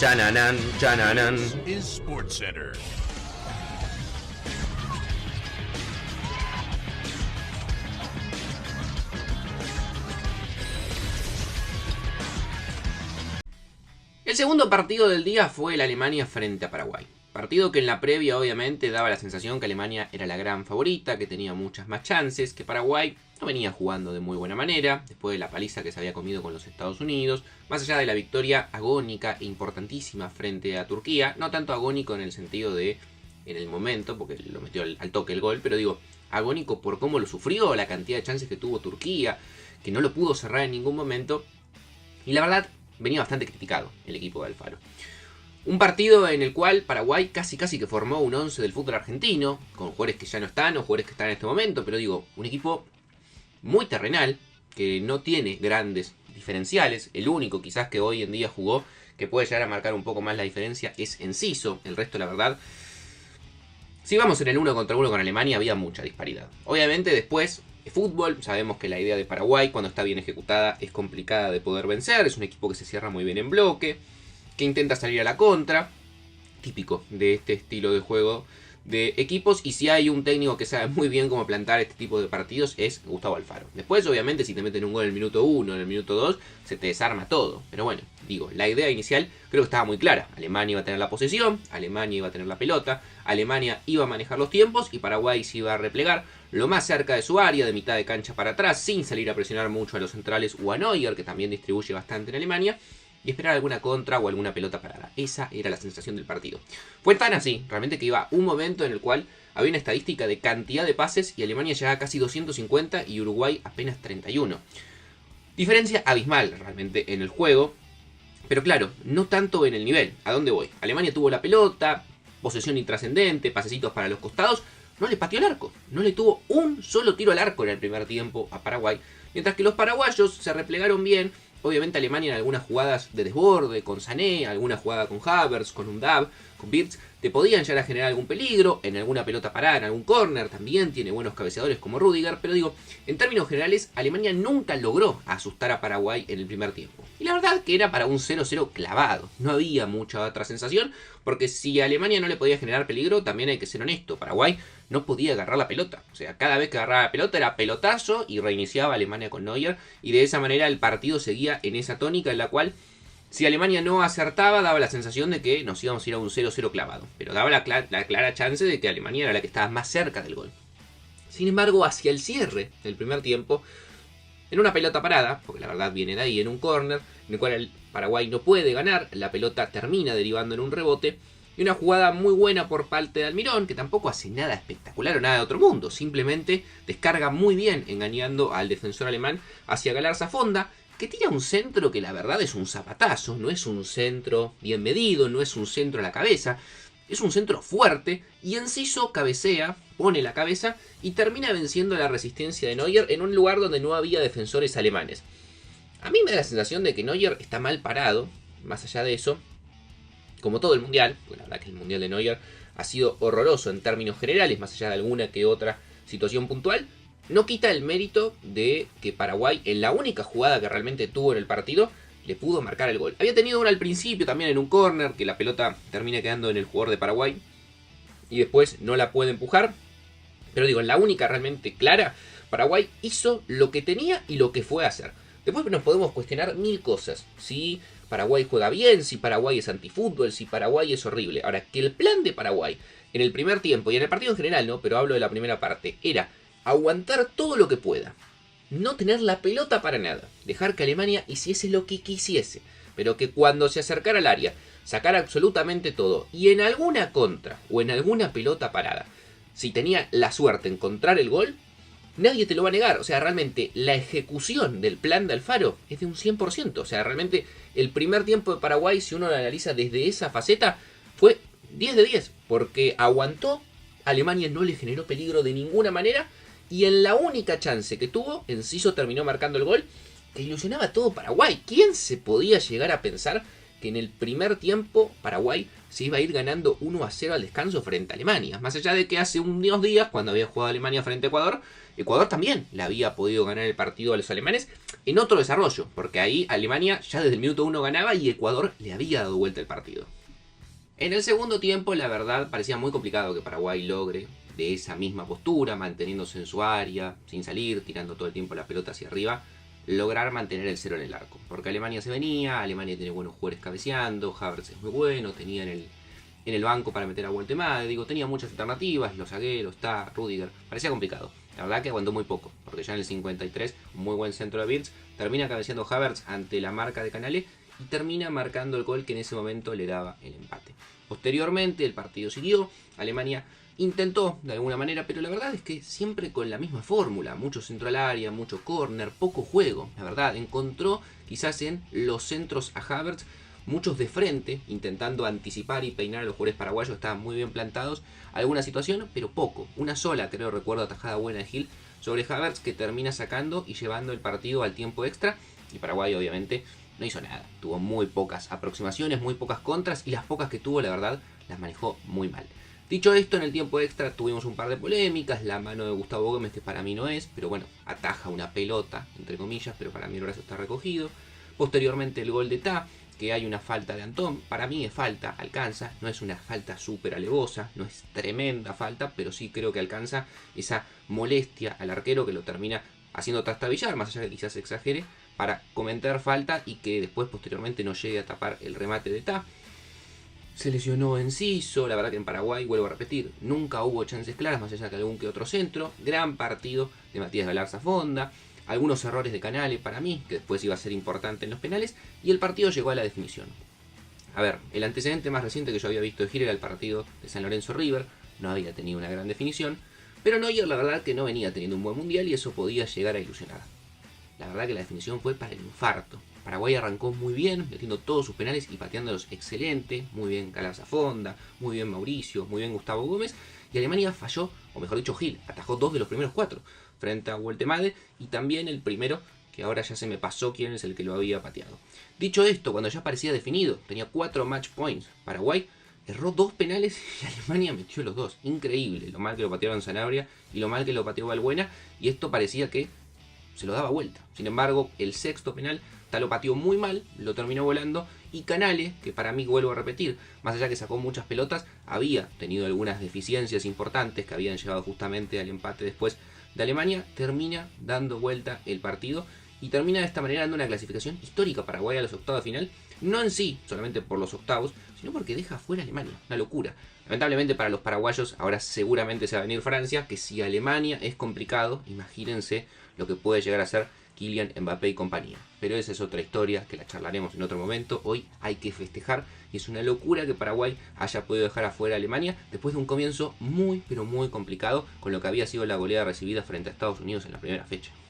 Chananan, chananan. Is SportsCenter. El segundo partido del día fue el Alemania frente a Paraguay. Partido que en la previa obviamente daba la sensación que Alemania era la gran favorita, que tenía muchas más chances, que Paraguay no venía jugando de muy buena manera, después de la paliza que se había comido con los Estados Unidos, más allá de la victoria agónica e importantísima frente a Turquía, no tanto agónico en el sentido de en el momento, porque lo metió al toque el gol, pero digo, agónico por cómo lo sufrió, la cantidad de chances que tuvo Turquía, que no lo pudo cerrar en ningún momento, y la verdad venía bastante criticado el equipo de Alfaro. Un partido en el cual Paraguay casi que formó un 11 del fútbol argentino, con jugadores que ya no están o jugadores que están en este momento, pero digo, un equipo muy terrenal, que no tiene grandes diferenciales. El único quizás que hoy en día jugó, que puede llegar a marcar un poco más la diferencia, es Enciso. El resto, la verdad, si vamos en el 1 contra 1 con Alemania, había mucha disparidad. Obviamente después, de fútbol, sabemos que la idea de Paraguay, cuando está bien ejecutada, es complicada de poder vencer. Es un equipo que se cierra muy bien en bloque, que intenta salir a la contra, típico de este estilo de juego de equipos, y si hay un técnico que sabe muy bien cómo plantar este tipo de partidos es Gustavo Alfaro. Después obviamente si te meten un gol en el minuto 1, en el minuto 2, se te desarma todo, pero bueno, digo, la idea inicial creo que estaba muy clara. Alemania iba a tener la posesión, Alemania iba a tener la pelota, Alemania iba a manejar los tiempos y Paraguay se iba a replegar lo más cerca de su área, de mitad de cancha para atrás, sin salir a presionar mucho a los centrales o a Neuer, que también distribuye bastante en Alemania, y esperar alguna contra o alguna pelota parada. Esa era la sensación del partido. Fue tan así, realmente, que iba un momento en el cual había una estadística de cantidad de pases y Alemania llegaba a casi 250 y Uruguay apenas 31. Diferencia abismal realmente en el juego, pero claro, no tanto en el nivel. ¿A dónde voy? Alemania tuvo la pelota, posesión intrascendente, pasecitos para los costados, no le pateó el arco, no le tuvo un solo tiro al arco en el primer tiempo a Paraguay, mientras que los paraguayos se replegaron bien. Obviamente Alemania en algunas jugadas de desborde, con Sané, alguna jugada con Havertz, con Undav, con Wirtz, te podían llegar a generar algún peligro, en alguna pelota parada, en algún córner, también tiene buenos cabeceadores como Rüdiger, pero digo, en términos generales, Alemania nunca logró asustar a Paraguay en el primer tiempo. Y la verdad que era para un 0-0 clavado, no había mucha otra sensación, porque si a Alemania no le podía generar peligro, también hay que ser honesto, Paraguay no podía agarrar la pelota. O sea, cada vez que agarraba la pelota era pelotazo y reiniciaba Alemania con Neuer, y de esa manera el partido seguía en esa tónica en la cual, si Alemania no acertaba, daba la sensación de que nos íbamos a ir a un 0-0 clavado, pero daba la clara chance de que Alemania era la que estaba más cerca del gol. Sin embargo, hacia el cierre del primer tiempo, en una pelota parada, porque la verdad viene de ahí, en un córner, en el cual el Paraguay no puede ganar, la pelota termina derivando en un rebote, y una jugada muy buena por parte de Almirón, que tampoco hace nada espectacular o nada de otro mundo, simplemente descarga muy bien engañando al defensor alemán hacia Galarza Fonda, que tira un centro que la verdad es un zapatazo, no es un centro bien medido, no es un centro a la cabeza, es un centro fuerte, y Enciso cabecea, pone la cabeza y termina venciendo la resistencia de Neuer en un lugar donde no había defensores alemanes. A mí me da la sensación de que Neuer está mal parado, más allá de eso, como todo el mundial, porque la verdad que el mundial de Neuer ha sido horroroso en términos generales, más allá de alguna que otra situación puntual, no quita el mérito de que Paraguay, en la única jugada que realmente tuvo en el partido, le pudo marcar el gol. Había tenido una al principio también en un córner, que la pelota termina quedando en el jugador de Paraguay, y después no la puede empujar. Pero digo, en la única realmente clara, Paraguay hizo lo que tenía y lo que fue a hacer. Después nos podemos cuestionar mil cosas. Si Paraguay juega bien, si Paraguay es antifútbol, si Paraguay es horrible. Ahora, que el plan de Paraguay en el primer tiempo, y en el partido en general, ¿no? Pero hablo de la primera parte, era aguantar todo lo que pueda, no tener la pelota para nada, dejar que Alemania hiciese lo que quisiese, pero que cuando se acercara al área, sacara absolutamente todo, y en alguna contra o en alguna pelota parada, si tenía la suerte de encontrar el gol, nadie te lo va a negar. O sea, realmente la ejecución del plan de Alfaro es de un 100%. O sea, realmente el primer tiempo de Paraguay, si uno lo analiza desde esa faceta, fue 10 de 10, porque aguantó, Alemania no le generó peligro de ninguna manera, y en la única chance que tuvo, Enciso terminó marcando el gol, que ilusionaba a todo Paraguay. ¿Quién se podía llegar a pensar que en el primer tiempo Paraguay se iba a ir ganando 1-0 al descanso frente a Alemania? Más allá de que hace unos días, cuando había jugado Alemania frente a Ecuador, Ecuador también le había podido ganar el partido a los alemanes, en otro desarrollo, porque ahí Alemania ya desde el minuto 1 ganaba y Ecuador le había dado vuelta el partido. En el segundo tiempo, la verdad, parecía muy complicado que Paraguay logre de esa misma postura, manteniéndose en su área, sin salir, tirando todo el tiempo la pelota hacia arriba, lograr mantener el cero en el arco. Porque Alemania se venía, Alemania tiene buenos jugadores cabeceando, Havertz es muy bueno, tenía en el banco para meter a Woltemade, digo, tenía muchas alternativas, los zagueros, Rudiger, parecía complicado. La verdad que aguantó muy poco, porque ya en el 53, un muy buen centro de Wirtz, termina cabeceando Havertz ante la marca de Canale y termina marcando el gol que en ese momento le daba el empate. Posteriormente el partido siguió, Alemania intentó de alguna manera, pero la verdad es que siempre con la misma fórmula, mucho centro al área, mucho córner, poco juego, la verdad, encontró quizás en los centros a Havertz, muchos de frente, intentando anticipar y peinar a los jugadores paraguayos, estaban muy bien plantados, alguna situación, pero poco, una sola, creo recuerdo, atajada buena de Gil sobre Havertz que termina sacando y llevando el partido al tiempo extra, y Paraguay obviamente no hizo nada, tuvo muy pocas aproximaciones, muy pocas contras, y las pocas que tuvo, la verdad, las manejó muy mal. Dicho esto, en el tiempo extra tuvimos un par de polémicas, la mano de Gustavo Gómez, que para mí no es, pero bueno, ataja una pelota, entre comillas, pero para mí el brazo está recogido. Posteriormente el gol de Ta, que hay una falta de Antón, para mí es falta, alcanza, no es una falta súper alevosa, no es tremenda falta, pero sí creo que alcanza esa molestia al arquero que lo termina haciendo trastabillar, más allá de que quizás exagere, para cometer falta y que después posteriormente no llegue a tapar el remate de Ta. Se lesionó Enciso, la verdad que en Paraguay, vuelvo a repetir, nunca hubo chances claras, más allá de algún que otro centro. Gran partido de Matías Galarza Fonda, algunos errores de Canale para mí, que después iba a ser importante en los penales, y el partido llegó a la definición. A ver, el antecedente más reciente que yo había visto de Gil era el partido de San Lorenzo River, no había tenido una gran definición, pero Neuer la verdad que no venía teniendo un buen mundial y eso podía llegar a ilusionar. La verdad que la definición fue para el infarto. Paraguay arrancó muy bien, metiendo todos sus penales y pateándolos excelente. Muy bien Galarza Fonda, muy bien Mauricio, muy bien Gustavo Gómez. Y Alemania falló, o mejor dicho Gil, atajó 2 de los primeros 4 frente a Woltemade y también el primero, que ahora ya se me pasó quién es el que lo había pateado. Dicho esto, cuando ya parecía definido, tenía 4 match points, Paraguay erró 2 penales y Alemania metió los 2. Increíble, lo mal que lo patearon Sanabria y lo mal que lo pateó Balbuena, y esto parecía que se lo daba vuelta. Sin embargo, el sexto penal Ta lo pateó muy mal, lo terminó volando, y Canale, que para mí, vuelvo a repetir, más allá que sacó muchas pelotas, había tenido algunas deficiencias importantes que habían llevado justamente al empate después de Alemania, termina dando vuelta el partido y termina de esta manera dando una clasificación histórica para Paraguay a los octavos de final, no en sí, solamente por los octavos, sino porque deja fuera a Alemania, una locura. Lamentablemente para los paraguayos ahora seguramente se va a venir Francia, que si Alemania es complicado, imagínense lo que puede llegar a ser Kylian Mbappé y compañía. Pero esa es otra historia que la charlaremos en otro momento. Hoy hay que festejar y es una locura que Paraguay haya podido dejar afuera a Alemania después de un comienzo muy pero muy complicado con lo que había sido la goleada recibida frente a Estados Unidos en la primera fecha.